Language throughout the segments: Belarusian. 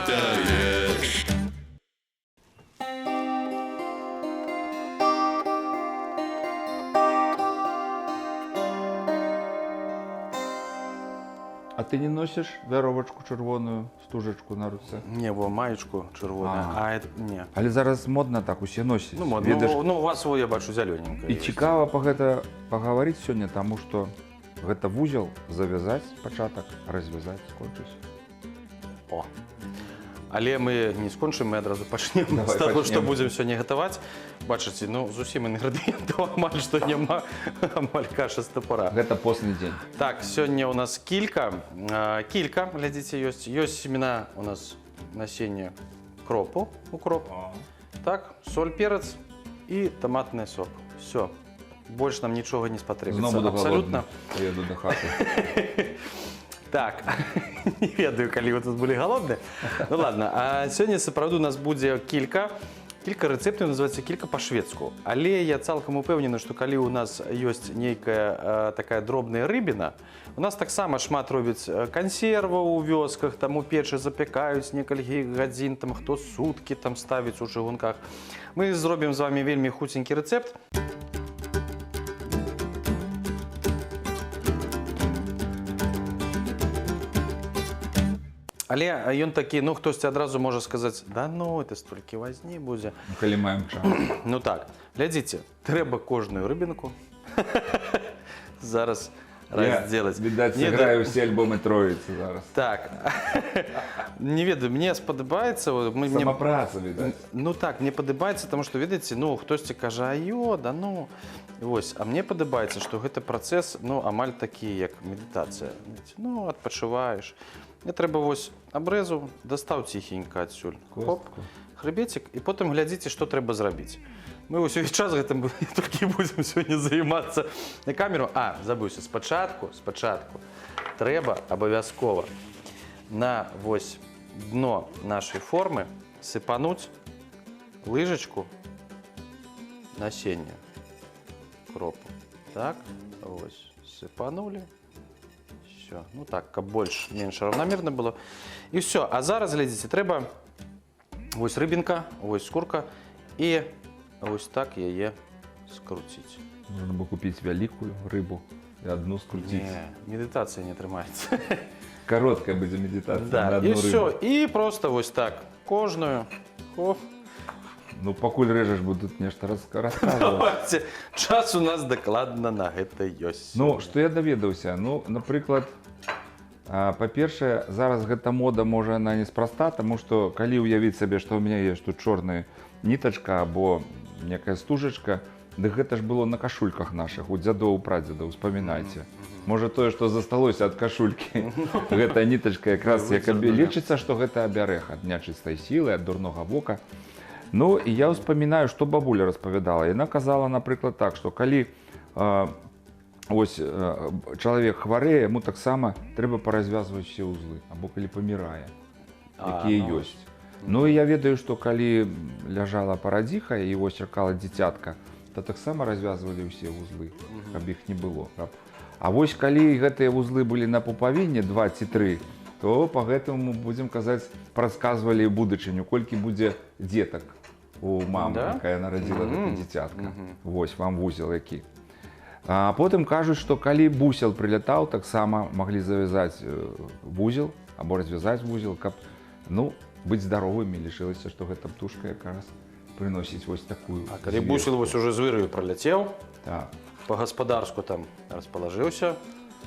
трапляешь. А ты не носишь веровочку червоную, стужечку на руце? Не, бо маечку червону, не. Але зараз модно так, усе носять. Ну, модно. Ведаеш, Ну, у вас, я бачу, зелененькая. і цікава паговорыць сёння, таму што гэта вузел завязаць пачатак, развязаць, скончыць. О. Але мы не скончым, мы адразу пачнем Давай, з таго, што пачнем. будзем сёння гатаваць. Бачыце, ну, зусім інгрэдыентаў амаль што няма, амаль каша з тапора. Гэта постны дзень. Так, сёння у нас кілька, глядзіце, ёсць. Ёсць семена у нас насення кропу, укроп. Так, соль, перец і таматны сок. Всё. Больш нам нічога не спатрэбіцца. Зноў буду Абсалютна. голодны. Поеду до хаты. Так, не ведаю, калі вы тут былі галодныя. Ну ладно, а сёння сапраўды у нас будзе кілька рэцэптаў, называецца кілька па-шведску. Але я цалкам упэўнены, што калі у нас ёсць нейкая такая дробная рыбіна, у нас таксама шмат робяць кансерваў у вёсках, там у печы запякаюць некалькі гадзін, там хто суткі там ставіць у чыгунках. Мы зробім з вами вельмі хуценькі рэцэпт. Але ён такі, ну, хтосьці адразу можа сказаць, да ну, это столькі вазні будзе. Ну, калі маем час. Ну так, глядзіце, трэба кожную рыбінку зараз раздзелаць. Відаць, сыграю ўсе альбомы Троіцы зараз. Так, не ведаю, мне спадабаецца... Самапраца, відаць. Ну так, мне падабаецца, таму што, ведаеце, ну, хтосьці кажа, аё, да ну... Вось, а мне падабаецца, што гэты працэс, ну, амаль такі, як медытацыя. Ну, адпачываеш. Мне трэба вось абрэзу, дастаў ціхенька адсюль. Хоп, хрыбецік, і потым глядзіце, што трэба зрабіць. Мы ўвесь час гэтым толькі будзем сёння займацца на камеру. А, забыўся, спачатку трэба абавязкова на вось дно нашай формы сыпануць лыжачку насення кропу. Так, вось, сыпанулі. Все, ну так, каб больш-менш раўнамерна было. І все, а зараз, глядзіце, трэба вось рыбінка, вось скурка і вось так яе скруціць. Можна бы купіць вялікую рыбу і адну скруціць. Не, медытацыя не атрымаецца. Кароткая будзе медытацыя Да, на і адну все, рыбу. і просто вось так, кожную. Хоп. Ну, пакуль рэжаш, буду тут нешта расказваць. Давайте, час у нас дакладна на гэта ёсць. Ну, што я даведаўся? Ну, напрыклад, па-першае, зараз гэта мода, можа, она неспроста, таму што калі ўявіць сабе, што ў мяне ёсць тут чорная нітачка або некая стужачка, дык гэта ж было на кашульках нашых, у дзядоў, прадзедаў, успамінайце. Можа, тое, што засталося ад кашулькі, гэтая нітачка якраз лічыцца, што гэта абярэг ад нячыстай сілы, ад дурнога вока. Ну, і я ўспамінаю, што бабуля распавядала. Яна казала, напрыклад, так, што калі ось чалавек хварэе, яму таксама трэба паразвязваць усе ўзлы, або калі памірае, якія ёсць. Ну, і я ведаю, што калі ляжала парадзіха і вось чакала дзіцятка, то таксама развязвалі ўсе вузлы, каб іх не было. А вось калі гэтыя вузлы былі на пупавіне 2 ці 3, то па гэтаму, будзем казаць, прадказвалі будучыню, колькі будзе дзетак у мамы, якая нарадзіла гэта дзіцятка. Вось вам вузел які. А потым кажуць, што калі бусел прылятаў, таксама маглі завязаць вузел або развязаць вузел, каб, ну, быць здаровымі, лічылася, што гэта птушка якраз прыносіць вось такую. А калі бусел вось уже з выраю праляцеў, так, па-гаспадарску там распалажыўся.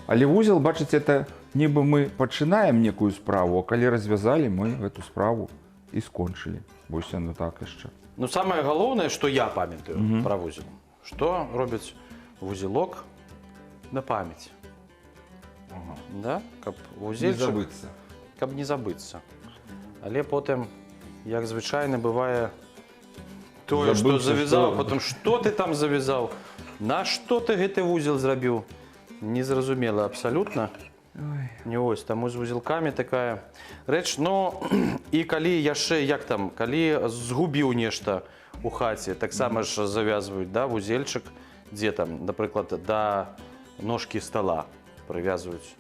Але вузел, бачыце, это нібы мы пачынаем некую справу, а калі развязалі, мы гэту справу і скончылі. Вось яно так яшчэ. Ну, самае галоўнае, што я памятаю пра вузел, што робяць вузелок на памяць. Да? Каб вузельчык... Каб не забыцца. Але потым, як звычайна бывае, тое, што завязаў, потым, што ты там завязаў, на што ты гэты вузел зрабіў, незразумела абсалютна. Не ось, таму з вузелкамі такая рэч. Ну, і калі яшчэ, як там, калі згубіў нешта у хаце, таксама ж завязваюць, да, вузельчык, дзе там, напрыклад, да ножкі стала прывязваюць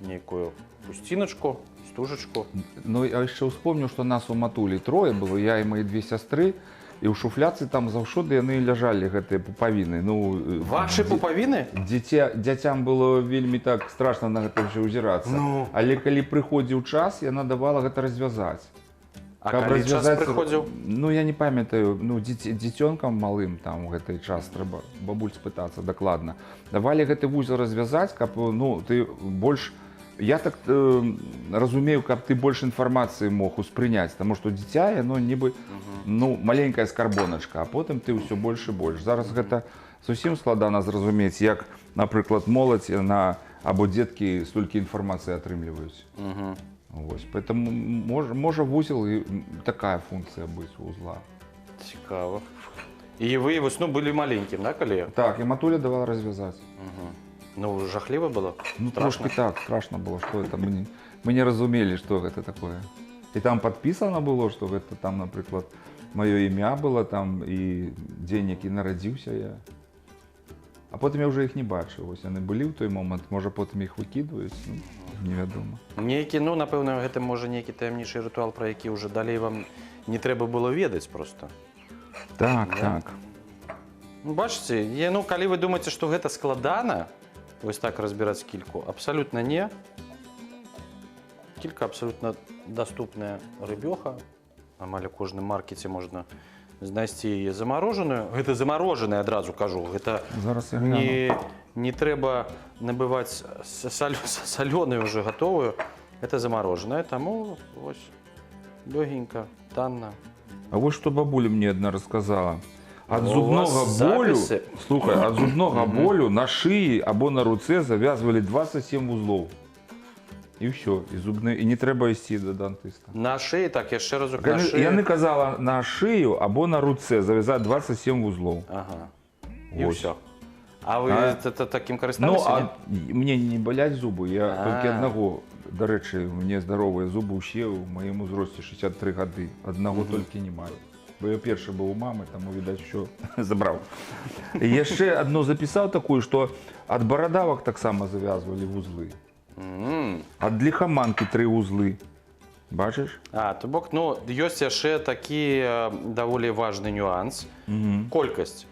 нейкую хусціначку з тушачку. Ну, я ще успомню, що нас у Матулі троє було, я і мої дві сестри, і у шуфляці там завжди вони лежали, гэты пупавіны. Ну, Ваші пуповини? Дзяцям было вельмі так страшно на гэта ўсё ўзірацца. Ну. Але калі прыходзіў час, яна давала гэта развязаць. А калі час прыходзіў? Ну, я не памятаю, ну, дзіцёнкам малым там у гэты час трэба бабуль спытацца дакладна. Давалі гэты вузел развязаць, каб, ну, ты больш... Я так разумею, каб ты больш інфармацыі мог успрыняць, таму што дзіця, яно нібы, ну, маленькая скарбоначка, а потым ты ўсё больш і больш. Зараз гэта зусім складана зразумець, як, напрыклад, моладзь або дзеткі столькі інфармацыі атрымліваюць. Вось, поэтому можа вузел і такая функцыя быць у узла. Цікава. І ви, ну, былі маленькім, да, калі? Так, і Матуля давала развязаць. Ну, жахліва было? Ну, трошки так, страшно было, что это мы не разумели, что это такое. И там подписано было, что это там, например, мое імя было там и день, який народился я. А потом я уже их не бачив. Ось вони були в той момент, може потім їх викидують, ну, невідомо. Нейкі, ну, напевно, гэта може нейкі таємніший ритуал, про який вже далі вам не треба було ведаць просто. Так, Да? так. Ну, бачите, ну, калі ви думаєте, що гэта складана, ось так разбирать кільку, абсолютно не. Кілька абсолютно доступная рыбёха. Амаль у кожнай маркеце можна знайсці яе замарожаную. Гэта замарожаная, адразу кажу. Гэта Зараз я гляну. не трэба набываць салёную уже готовую. Это замороженная, тому ось легенько, танно. А вот что бабуля мне одна рассказала. От У зубного вас болю, записи? слухай, от зубного болю на шиї або на руце зав'язували 27 вузлов. І все, і не треба йти до дантиста. На шиї, так, я ще разок на шиї. Я не казала на шию або на руце зав'язати 27 вузлов. Ага. І Ось. все. А ви таким Ну, користалися? а мені не болять зуби, я тільки одного, до речі, мені здорові зуби ще у моєму зрості 63 роки, одного тільки не маю. Бо я перший був у мами, тому, видать, що забрав. Я ще одну записав таку, що від бородавок так само зав'язували вузли. Від лихоманки 3 вузли. Бачиш? А, то бок, ну, ёсць яшчэ такі даволі важны нюанс. Колькасць.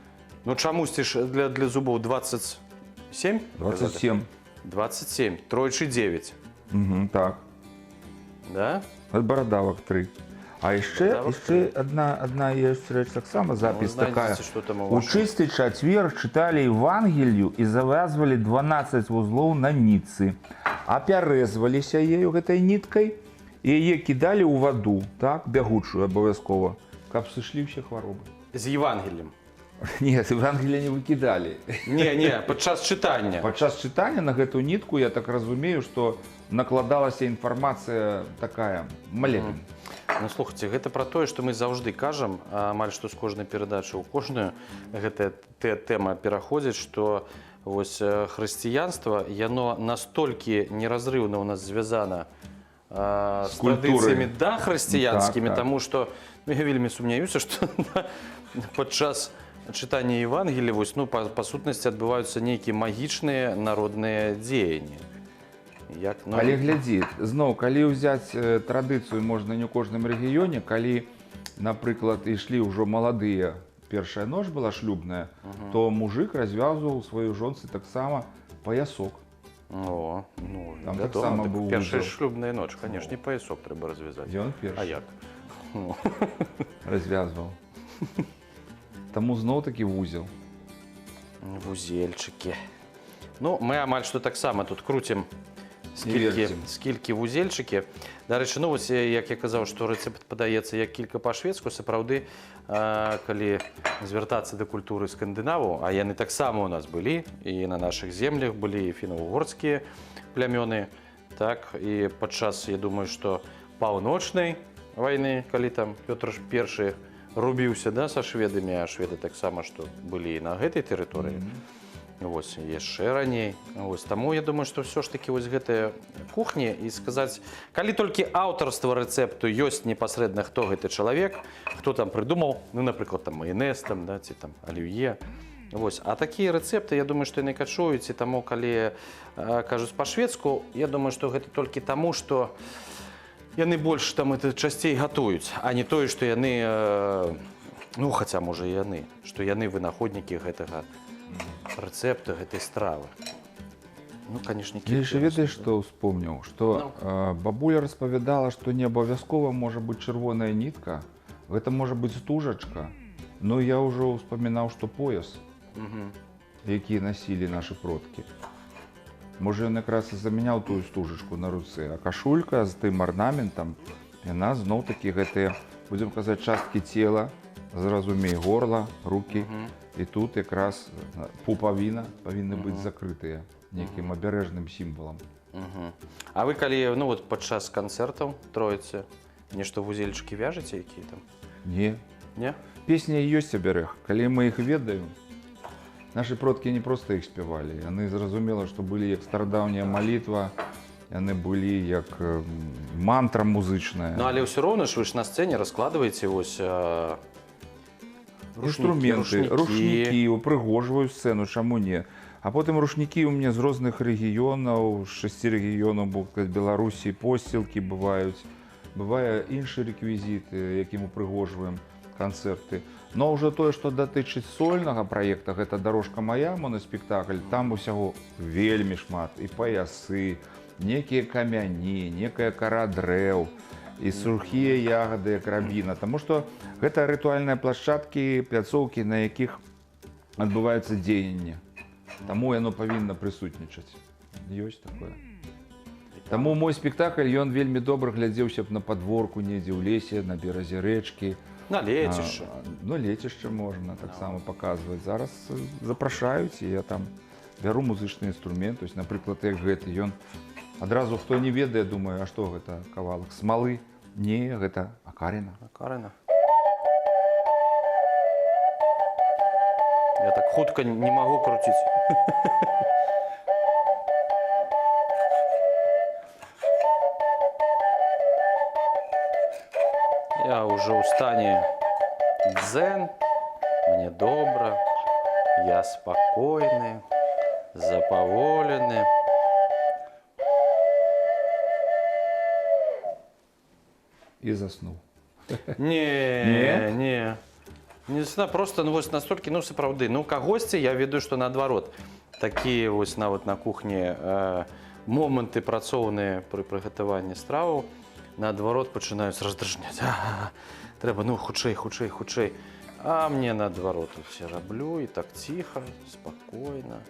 Ну, чамусьці ж для зубоў 27? 27. 27, тройчы 9. Так. Да? Від бородавок 3. А ще одна є річ, так само запись Ну, такая. что там У чистый четверг читали Евангелию и завязывали 12 вузлов на нитцы. А перерезывалися ею, этой ниткой, и ее кидали у воду, так, бягучую обов'язково, каб сошли все хвороби. З Євангелієм. Ні, Евангелія не викидали. Ні, падчас читання. Падчас читання на эту нитку, я так разумею, что накладалася інфармацыя такая, молебен. Ну, слухайте, гэта пра тое, што мы заўжды кажам, амаль што з кожнай перадачы ў кожную гэтая тэма пераходзіць, што вось хрысціянства, яно настолькі неразрыўна ў нас звязана з традыцыямі дахрысціянскімі, таму што я вельмі сумняюся, што падчас чытання Евангелія вось, ну, па сутнасці адбываюцца нейкія магічныя народныя дзеянні. Але глядзі, зноў, калі ўзяць традыцыю можна не ў кожным рэгіёне, калі, напрыклад, ішлі ўжо маладыя, першая ноч была шлюбная, то мужик развязываў сваёй жонцы таксама паясок. О, ну, там таксама быў першая шлюбная ноч, канешне, паясок трэба развязаць. Ён першы. А як? Развязваў. Таму зноў-такі вузел. Вузельчыкі. Ну, мы амаль што таксама тут круцім скількі вузельчыкі. Дарэчы, ну, вось, як я казаў, што рэцэпт падаецца як кілька па-шведску, сапраўды, калі звяртацца да культуры скандынаваў, а яны таксама у нас былі, і на нашых землях былі і фіна-угорскія плямёны, так, і падчас, я думаю, што паўночнай вайны, калі там Пётр I рубіўся, да, са шведамі, а шведы таксама, што былі і на гэтай тэрыторыі. Вось, яшчэ раней. Вось, таму я думаю, што ўсё ж такі вось гэтая кухня, і сказаць, калі толькі аўтарства рэцэпту ёсць непасрэдна, хто гэты чалавек, хто там прыдумаў, ну, напрыклад, там маянэз, там, да, ці там аліўе. Вось, а такія рэцэпты, я думаю, што яны качуюць, і таму, калі кажуць па-шведску, я думаю, што гэта толькі таму, што яны больш там это часцей гатуюць, а не тое, што яны, ну, хаця, можа, і яны, што яны вынаходнікі гэтага рэцэпту, гэтай стравы. Ну, конечно, Я еще ведаешь, что вспомнил? Что бабуля распавядала, что не обовязково может быть червоная нитка, это может быть стужачка. Но я уже вспоминал, что пояс, які носили наши продки. Може, ён якраз і замяняў тую стужачку на руцы, а кашулька з тым арнаментам, яна зноў-такі гэтыя, будзем казаць, часткі цела, зразумей, горла, рукі, і тут якраз пупавіна павінны быць закрытыя нейкім абярэжным сімвалам. А вы калі, ну, вот падчас канцэртаў троіце, нешта вузельчыкі вяжаце якія там? Не. Не? Песня і ёсць абярэг. Калі мы іх ведаем, наши продкі не проста іх спявалі. Яны зразумела, што былі як старадаўняя малітва, яны былі як мантра музычная. Ну, але ўсё роўна ж вы ж на сцэне раскладваеце вось інструменты, рушнікі, упрыгожваюць сцэну, чаму не? А потым рушнікі ў мяне з розных рэгіёнаў, з 6 рэгіёнаў, Беларусі, посцілкі бываюць. Бывае іншы рэквізіт, якім упрыгожваем канцэрты. Но ўжо тое, што датычыць сольнага праекта, гэта «Дарожка моя», моноспектакль, там усяго вельмі шмат. І паясы, некія камяні, некая кара дрэў, і сухія ягады, як рабіна. Таму што гэта рытуальныя плашчадкі, пляцоўкі, на якіх адбываюцца дзеянні. Таму яно павінна прысутнічаць. Ёсць такое. Таму мой спектакль, ён вельмі добра глядзеўся б на падворку, недзе ў лесе, на беразе рэчкі. На лецішча. Ну, лецішча можна таксама паказваць. Зараз запрашаюць, і я там бяру музычны інструмент. То есть, напрыклад, як гэты, ён адразу, хто не ведае, думае, а што гэта, кавалак смалы? Не, гэта акарина. Акарина. Я так хутка не могу крутить. Я уже в стане дзен, мне добро, я спокойный, запаволенный. І заснуў. Не. Не знаю, просто ну, вось настолькі, ну, сапраўды, ну, кагосьці я ведаю, што наадварот. Такія вось нават на кухні моманты працоўныя пры прыгатаванні страваў наадварот пачынаюць раздражняць. Трэба, ну, хутчэй. А мне наадварот все раблю, і так ціха, спакойна.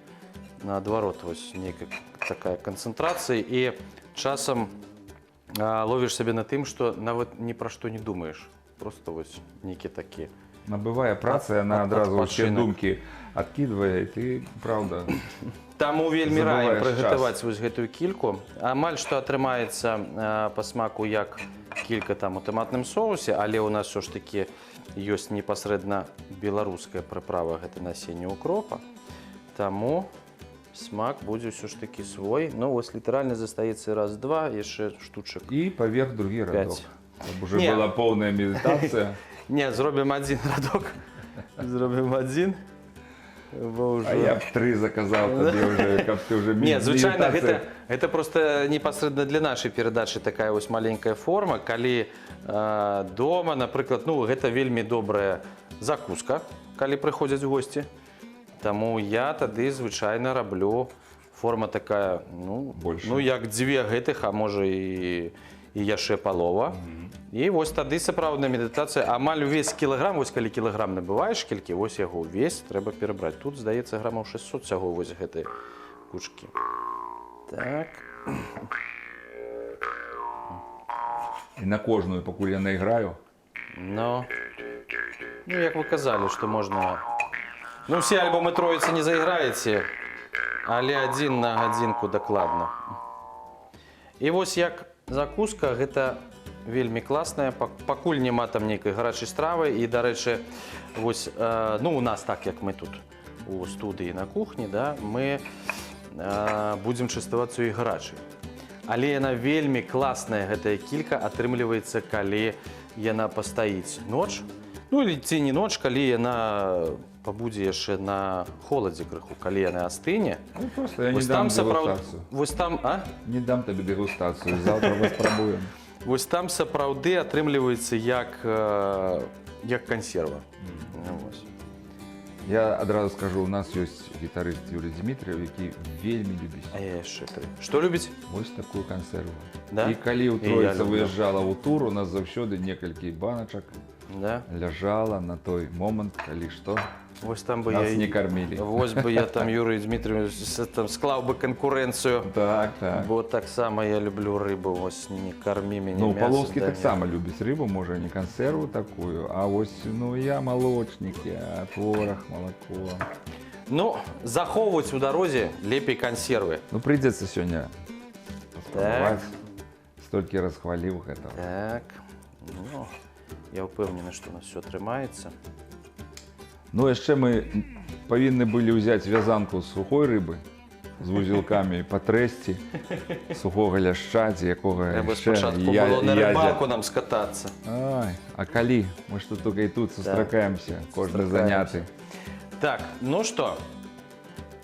Наадварот, вось нейкая такая канцэнтрацыя, і часам ловіш сябе на тым, што нават ні пра што не думаеш. Просто вось нейкі такі. Набывае праца, яна адразу ўсе думкі адкідвае, і ты, праўда, Таму вельмі раім забываеш прыгатаваць час. вось гэтую кільку. Амаль што атрымаецца па смаку як кілька там у таматным соусе, але ў нас ўсё ж такі ёсць непасрэдна беларуская прыправа, гэта насенне укропа. Таму смак будзе ўсё ж такі свой. Ну, вось літаральна застаецца раз-два, яшчэ штучак. І паверх другі радок. Каб уже Не. была поўная медытацыя. Не, зробім адзін радок. Зробім адзін. А я б 3 заказаў тады уже, каб ты уже Не, звычайна, медытацыя. гэта проста непасрэдна для нашай перадачы такая вось маленькая форма, калі дома, напрыклад, ну, гэта вельмі добрая закуска, калі прыходзяць госці. Таму я тады звычайна раблю форма такая, ну, Больше. ну як 2 гэтых, а можа і яшчэ палова. І вось тады сапраўдная медытацыя. Амаль увесь кілаграм, вось калі кілаграм набываеш кількі, вось яго ўвесь трэба перабраць. Тут, здаецца, грамаў 600 всяго вось гэтай кучкі. Так. І на кожную, пакуль я наіграю. Ну, як вы казалі, што можна... Ну, все альбомы троіцы не зайграеце, але адзін на гадзінку дакладна. І вось як закуска, гэта вельмі класная, пакуль няма там нейкай гарачай стравы. І, дарэчы, вось, ну, у нас так, як мы тут у студыі на кухні, да, мы будзем частавацца і гарачай. Але яна вельмі класная, гэтая кілька, атрымліваецца, калі яна пастаіць ноч. Ну, ці не ноч, калі яна пабудзе яшчэ на холадзе крыху, калі яна астыне. Ну, просто я не дам дэгустацыю. Вось там, а? Не дам табе дэгустацыю, завтра мы спрабуем. Вось там сапраўды атрымліваецца як кансерва. Вось. Я одразу скажу, у нас есть гитарист Юрий Дмитриев, який вельми любить. А я яшчэ тры. Што любіць? Ось такую консерву. Да? І калі ў І я Троіца люблю. выязджала ў тур, у нас заўсёды некалькі баначак Да? ляжала на той момант, калі што Вось там бы нас я... не кормілі. Вось бы я там Юрию Дмитриевичу склаў бы конкуренцию. Так, так. Бо так само я люблю рыбу, вось не корми меня Ну, мясо. Павловский да так не. само любить рыбу, може не консерву такую, а ось, ну, я молочник, я творог, молоко. Ну, захоўваць у дарозе лепей консервы. Ну, придется сегодня поспробовать. Столько расхвалил этого. Так, ну, я упевнений, что у нас все атрымаецца. Ну, яшчэ мы павінны былі ўзяць вязанку з сухой рыбы, з вузелкамі патрэсці, сухога ляшча, ці якога Трэба яшчэ спачатку было на ядзя. рыбалку нам скатацца. Ай, а калі? Мы ж тут толькі і тут сустракаемся, кожны заняты. Так, ну што,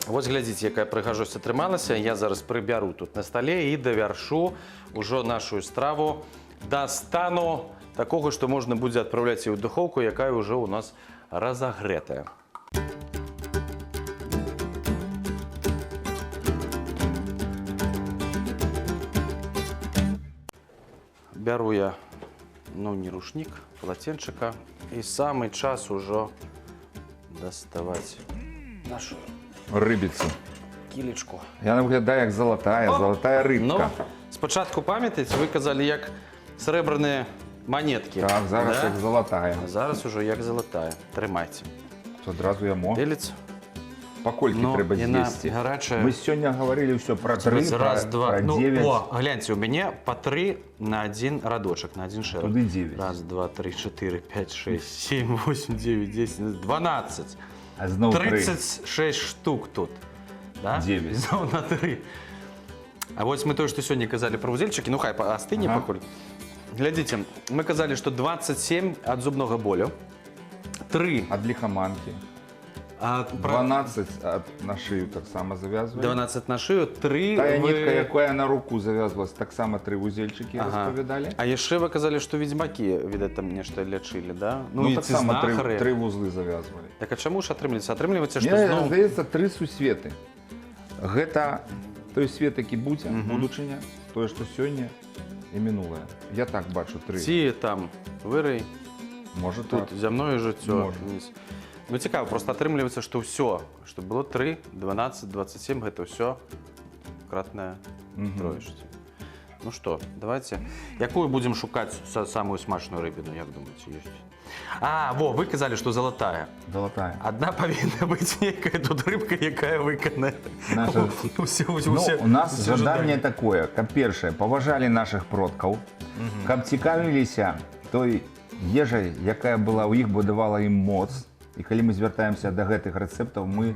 вось глядзіце, якая прыгажосць атрымалася. Я зараз прыбяру тут на стале і давяршу ўжо нашу страву да стану такога, што можна будзе адпраўляць і ў духоўку, якая ўжо ў нас разагрэтая. Бяру я, ну, не рушнік, полотенчика. І самый час ужо доставать нашу Рыбіцу. кілечку. Яна выглядае як золотая рыбка. Ну, спачатку памятаеце, вы казалі, як срэбраныя монетки. Так, зараз да? як золотая. А зараз ужо як залатая. Трымайце. Одразу ямо. Деліць. Паколькі Ну, трэба яна з'есці. гарачая. Мы сёння гаварылі ўсё пра 3, Раз, два. пра Ну, 9. о, гляньте, у меня по 3 на один радочек, на один шерок. Туды 9. Раз, два, три, 4, 5, 6, 7, 8, 9, 10, 12. А зноў 3. 36 штук тут. Да? 9. Зноў на 3. А вот мы то, что сегодня казали про узельчики, ну хай остыне Ага. пакуль. Глядите, мы казали, что 27 от зубного болю, 3 Ад ліхаманкі. от 12 на шыю таксама завязвалі. 12 на шею, 3 Тая нітка, якая на руку завязвалась, таксама 3 вузельчыкі Ага. распавядалі. А яшчэ вы казалі, што ведьмакі, відаць, там нешта лячылі, да? Ну, і ці таксама знахары. 3 вузлы завязвалі. Так а чаму ж атрымліваецца? Атрымліваецца, што Мне зноў... здаецца, 3 сусветы. Гэта той свет, які будзе, будучыня, тое, што сёння і мінулае. Я так бачу 3. Ці там вырай, Можа тут так. зямное жыццё. Можа. Вниз. Ну цікава, просто атрымліваецца, што ўсё, што было 3, 12, 27, гэта ўсё кратная троечці. Ну што, давайте. Якую будзем шукаць самую смачную рыбіну, як думаеце, ёсць? А, во, вы казалі, што залатая. Золотая. Адна павінна быць нейкая тут рыбка, якая выканае. Наша- Ну, у нас заданне такое, каб першае, паважалі нашых продкаў, каб цікавіліся той ежай, якая была ў іх, бо давала ім моц. І калі мы звяртаемся да гэтых рэцэптаў, мы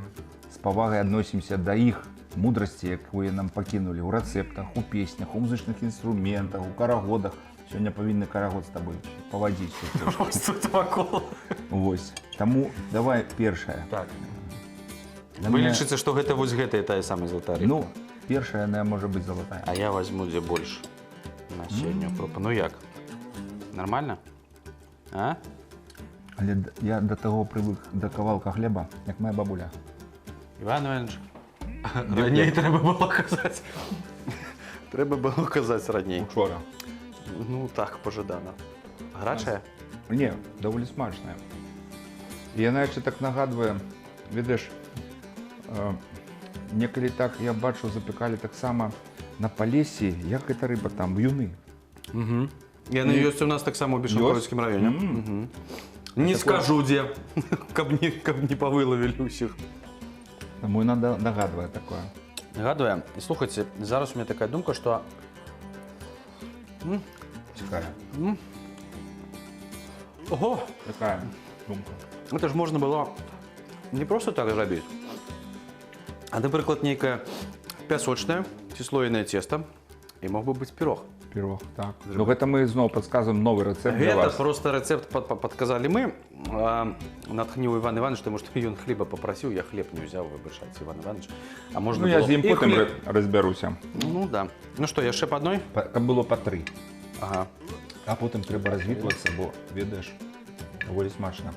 з павагай адносімся да іх мудрасці, якую нам пакінулі ў рэцэптах, у песнях, у музычных інструментах, у карагодах. Сёння павінны карагод з табой павадзіць. Ось тут вакол. Вось. Таму давай першае. Так. На Вы мне- лічыце, што гэта вось гэтая тая самая золотая рыбка? Ну, першая, яна можа быць залатая. А я возьму дзе больш на сёння пропу. Ну як? Нормально? А? Але я да таго прывык да кавалка хлеба, як моя бабуля. Іван Іванович, раней трэба было казаць. Трэба было казаць раней. Учора. Ну так, пожадана. Гарачая? Не, даволі смачная. І яна яшчэ так нагадвае, ведаеш, некалі так, я бачу, запекалі таксама на Палесі, як гэта рыба там, в'юны. Угу. Яны ёсць у нас таксама ў Бішаўгородскім раёне. Мгм. Не такое- скажу дзе, каб не павылавілі ўсіх. Таму яна нагадвае такое. Нагадвае, і слухайце, зараз у меня такая думка, што Цікавая. ого, Такая думка. это ж можна было не просто так зрабіць, а, напрыклад, нейкае пясочнае ці слоенае цеста, і мог бы быць пірог. Пірог, так. Ну гэта мы зноў падказваем новы рэцэпт для Гэта вас. просто рэцэпт падказалі мы. Натхніў Іван Іванович, таму што ён хлеба папрасіў, я хлеб не ўзяў, выбачайце, Іван Іванович. А можна Ну я было з ім і потым хлеб. разбяруся. Ну да. Ну што, яшчэ па адной? Каб было па 3. Ага. А потім треба розвітуватися, бо, видиш, доволі смачно.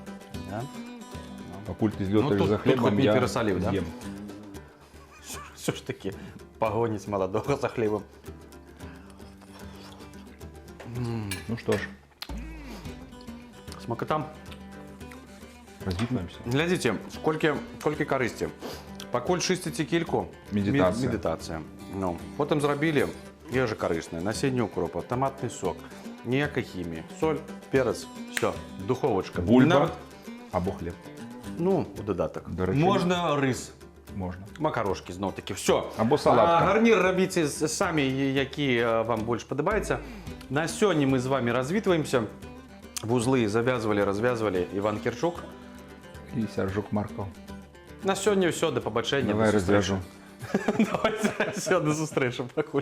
Да? Покуль ти зльотаєш тут- за тут хлібом, хоч не я пересолив, да? з'їм. Все ж таки, погонить молодого за хлебом. Ну що ж, Смакота. розвітуємося. Глядите, сколько користі. Покуль чистите кільку, Медитація. медитація. Ну, потім зробили, є же корисне, насіння укропа, томатний сок, ніякої хімії, соль, перець, все, духовочка. Бульба Навіть, або хліб. ну, у додаток. До речі. Можна рис. Можна. Макарошки знов таки. Все. Або салатка. Гарнір робіть самі, які вам більше подобаються. На сьогодні ми з вами розвітуємося. Вузли зав'язували, розв'язували Іван Кірчук. І Сержук Марков. На сьогодні все, до побачення. Давай до зустрічі. розв'яжу. Давай, все, до зустрічі, покуль.